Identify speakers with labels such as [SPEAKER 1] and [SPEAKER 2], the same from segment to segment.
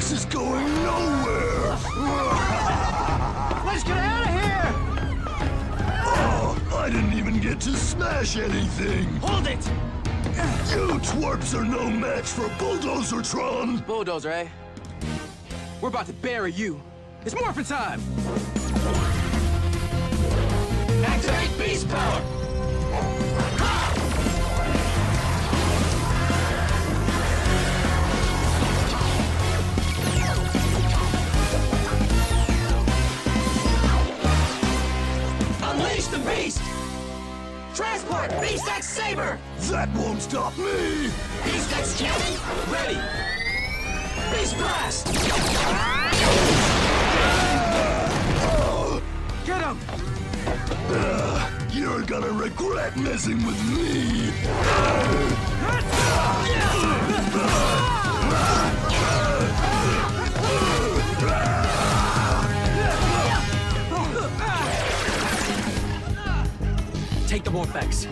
[SPEAKER 1] This is going nowhere!
[SPEAKER 2] Let's get out of here!
[SPEAKER 1] Oh, I didn't even get to smash anything!
[SPEAKER 2] Hold it!
[SPEAKER 1] You twerps are no match for Bulldozertron!
[SPEAKER 2] Bulldozer, eh? We're about to bury you. It's morphin' time! Activate beast power! Unleash the beast! Transport Beast X Saber!
[SPEAKER 1] That won't stop me!
[SPEAKER 2] Beast X Cannon, ready! Beast Blast! Get him!
[SPEAKER 1] You're gonna regret messing with me!
[SPEAKER 2] Take the Morphers.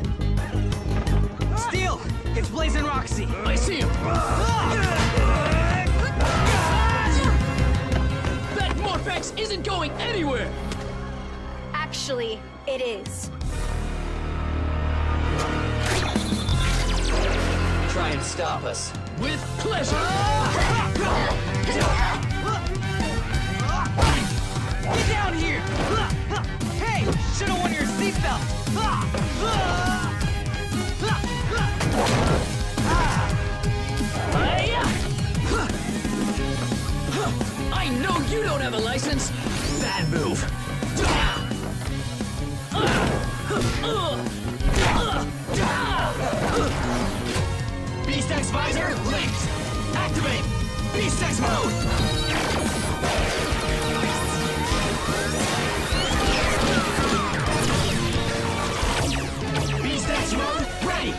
[SPEAKER 2] Steel! It's Blaze and Roxy! I see him! That Morphex isn't going anywhere!
[SPEAKER 3] Actually, it is.
[SPEAKER 2] Try and stop us. With pleasure! Get down here! Hey! Should've worn your seatbelt! I know you don't have a license! Bad move! Beast X Visor linked! Activate! Beast X mode! Beast X mode ready!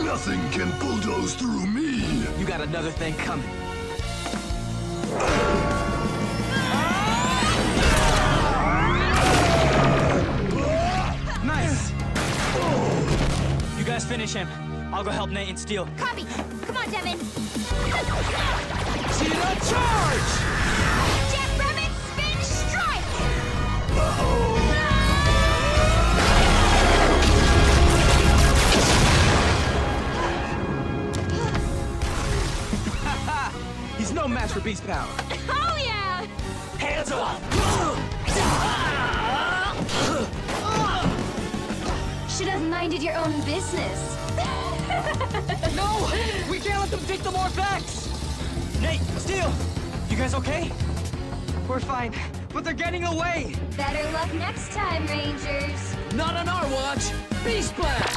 [SPEAKER 1] Nothing can bulldoze through me!
[SPEAKER 2] You got another thing coming. Nice! You guys finish him. I'll go help Nate and Steel.
[SPEAKER 3] Copy. Come on, Devin.
[SPEAKER 2] See the charge!
[SPEAKER 3] Jet Rabbit Spin Strike!
[SPEAKER 2] He's no match for beast power.
[SPEAKER 3] Oh, yeah!
[SPEAKER 2] Hands off!
[SPEAKER 3] Should have minded your own business.
[SPEAKER 2] No! We can't let them take the Morphex! Nate, Steel, you guys okay? We're fine, but they're getting away!
[SPEAKER 3] Better luck next time, Rangers.
[SPEAKER 2] Not on our watch! Beast Blast!